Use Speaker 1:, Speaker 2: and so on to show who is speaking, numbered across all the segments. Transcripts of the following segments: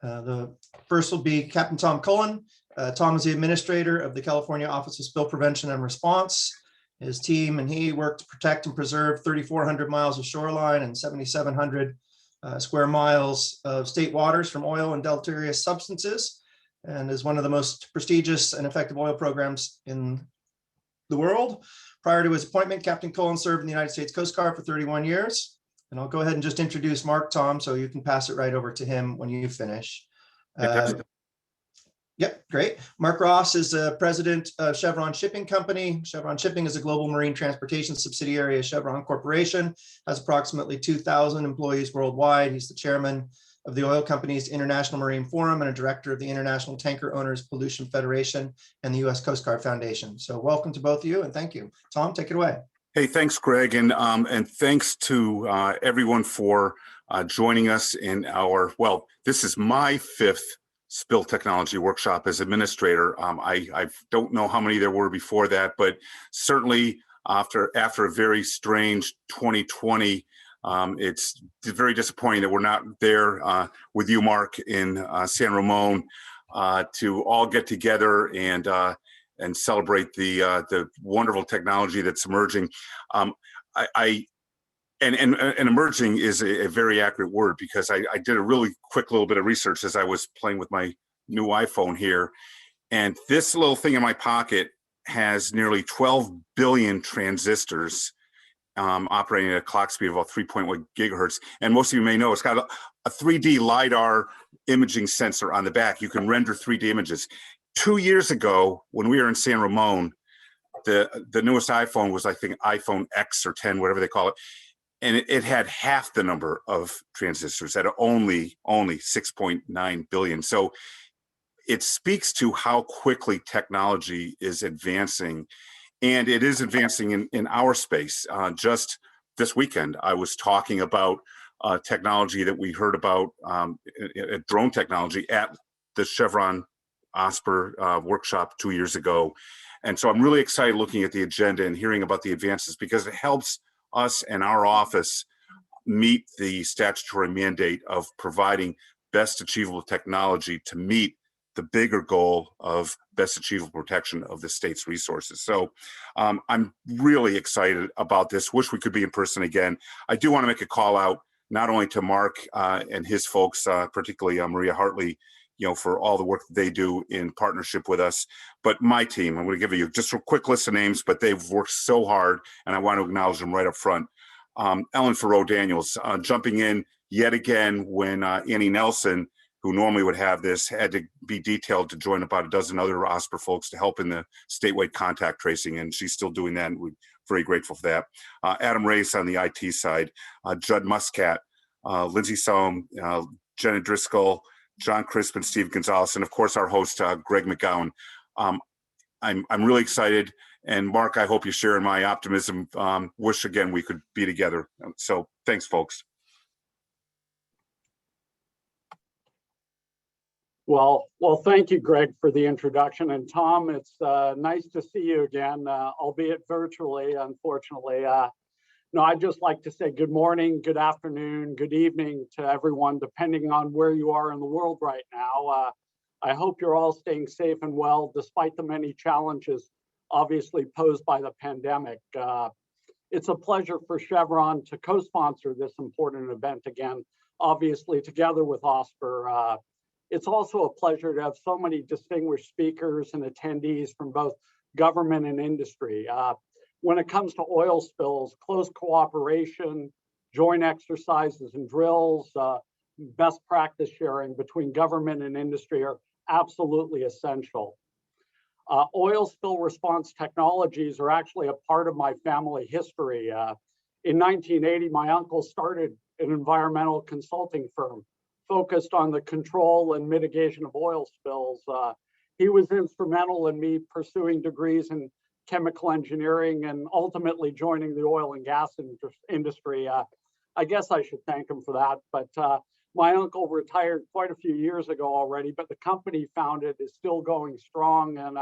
Speaker 1: The first will be Captain Tom Cullen. Tom is the administrator of the California Office of Spill Prevention and Response. His team and he work to protect and preserve 3,400 miles of shoreline and 7,700 square miles of state waters from oil and deleterious substances, and is one of the most prestigious and effective oil programs in the world. Prior to his appointment, Captain Cullen served in the United States Coast Guard for 31 years. And I'll go ahead and just introduce Mark, Tom, so you can pass it right over to him when you finish. Yep, great. Mark Ross is the president of Chevron Shipping Company. Chevron Shipping is a global marine transportation subsidiary of Chevron Corporation, has approximately 2,000 employees worldwide. He's the chairman of the oil company's International Marine Forum and a director of the International Tanker Owners Pollution Federation and the U.S. Coast Guard Foundation. So welcome to both of you and thank you. Tom, take it away.
Speaker 2: Hey, thanks, Greg, and thanks to everyone for joining us in our, well, this is my 5th Spill Technology Workshop as administrator. I don't know how many there were before that, but certainly after a very strange 2020, it's very disappointing that we're not there with you, Mark, in San Ramon to all get together and celebrate the wonderful technology that's emerging. And emerging is a very accurate word, because I did a really quick little bit of research as I was playing with my new iPhone here. And this little thing in my pocket has nearly 12 billion transistors operating at a clock speed of about 3.1 gigahertz. And most of you may know it's got a 3D LiDAR imaging sensor on the back. You can render 3D images. 2 years ago, when we were in San Ramon, the newest iPhone was, I think, iPhone X or 10, whatever they call it. And it had half the number of transistors at only 6.9 billion. So it speaks to how quickly technology is advancing. And it is advancing in our space. Just this weekend, I was talking about technology that we heard about, drone technology at the Chevron OSPR workshop 2 years ago. And so I'm really excited looking at the agenda and hearing about the advances, because it helps us and our office meet the statutory mandate of providing best achievable technology to meet the bigger goal of best achievable protection of the state's resources. So I'm really excited about this. Wish we could be in person again. I do want to make a call out not only to Mark and his folks, particularly Maria Hartley, for all the work that they do in partnership with us, but my team. I'm going to give you just a quick list of names, but they've worked so hard, and I want to acknowledge them right up front. Ellen Farrow-Daniels, jumping in yet again when Annie Nelson, who normally would have this, had to be detailed to join about a dozen other OSPR folks to help in the statewide contact tracing, and she's still doing that, and we're very grateful for that. Adam Reyes on the IT side, Judd Muscat, Lindsay Soam, Jenna Driscoll, John Crisp, and Steve Gonzalez, and of course our host, Greg McGowan. I'm really excited, and Mark, I hope you share in my optimism. Wish again we could be together. So thanks, folks.
Speaker 3: Well, thank you, Greg, for the introduction. And Tom, it's nice to see you again, albeit virtually, unfortunately. No, I'd just like to say good morning, good afternoon, good evening to everyone, depending on where you are in the world right now. I hope you're all staying safe and well, despite the many challenges obviously posed by the pandemic. It's a pleasure for Chevron to co-sponsor this important event again, obviously together with OSPR. It's also a pleasure to have so many distinguished speakers and attendees from both government and industry. When it comes to oil spills, close cooperation, joint exercises and drills, best practice sharing between government and industry are absolutely essential. Oil spill response technologies are actually a part of my family history. In 1980, my uncle started an environmental consulting firm focused on the control and mitigation of oil spills. He was instrumental in me pursuing degrees in chemical engineering and ultimately joining the oil and gas industry. I guess I should thank him for that, but my uncle retired quite a few years ago already, but the company founded is still going strong, and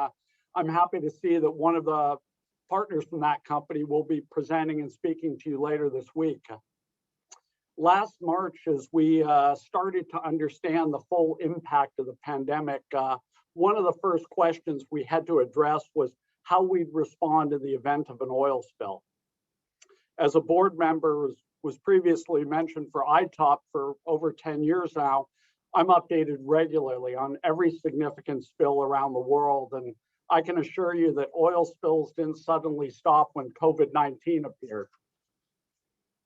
Speaker 3: I'm happy to see that one of the partners from that company will be presenting and speaking to you later this week. Last March, as we started to understand the full impact of the pandemic, one of the first questions we had to address was how we'd respond in the event of an oil spill. As a board member, was previously mentioned for ITOP for over 10 years now, I'm updated regularly on every significant spill around the world. And I can assure you that oil spills didn't suddenly stop when COVID-19 appeared.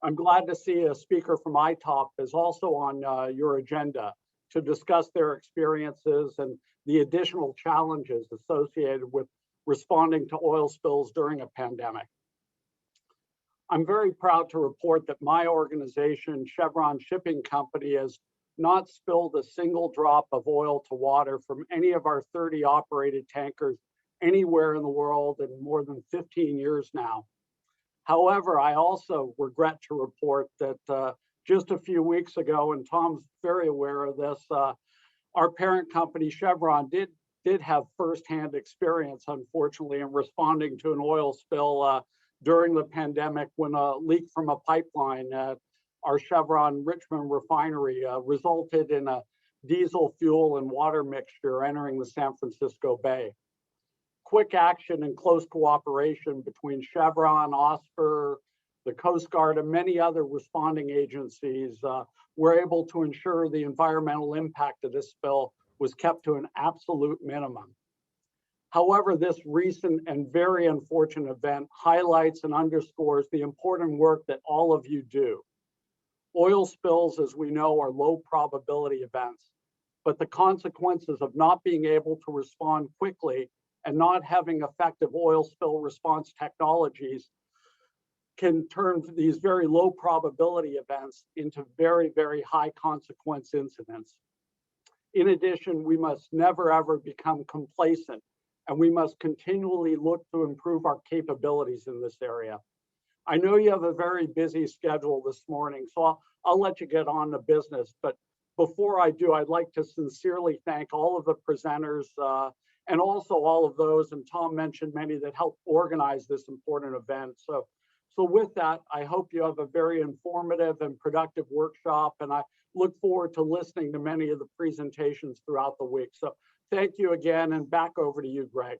Speaker 3: I'm glad to see a speaker from ITOP is also on your agenda to discuss their experiences and the additional challenges associated with responding to oil spills during a pandemic. I'm very proud to report that my organization, Chevron Shipping Company, has not spilled a single drop of oil to water from any of our 30 operated tankers anywhere in the world in more than 15 years now. However, I also regret to report that just a few weeks ago, and Tom's very aware of this, our parent company, Chevron, did have firsthand experience, unfortunately, in responding to an oil spill during the pandemic when a leak from a pipeline at our Chevron Richmond refinery resulted in a diesel fuel and water mixture entering the San Francisco Bay. Quick action and close cooperation between Chevron, OSPR, the Coast Guard, and many other responding agencies were able to ensure the environmental impact of this spill was kept to an absolute minimum. However, this recent and very unfortunate event highlights and underscores the important work that all of you do. Oil spills, as we know, are low probability events, but the consequences of not being able to respond quickly and not having effective oil spill response technologies can turn these very low probability events into very, very high consequence incidents. In addition, we must never ever become complacent, and we must continually look to improve our capabilities in this area. I know you have a very busy schedule this morning, so I'll let you get on to business. But before I do, I'd like to sincerely thank all of the presenters and also all of those, and Tom mentioned many that helped organize this important event. So with that, I hope you have a very informative and productive workshop, and I look forward to listening to many of the presentations throughout the week. So thank you again, and back over to you, Greg.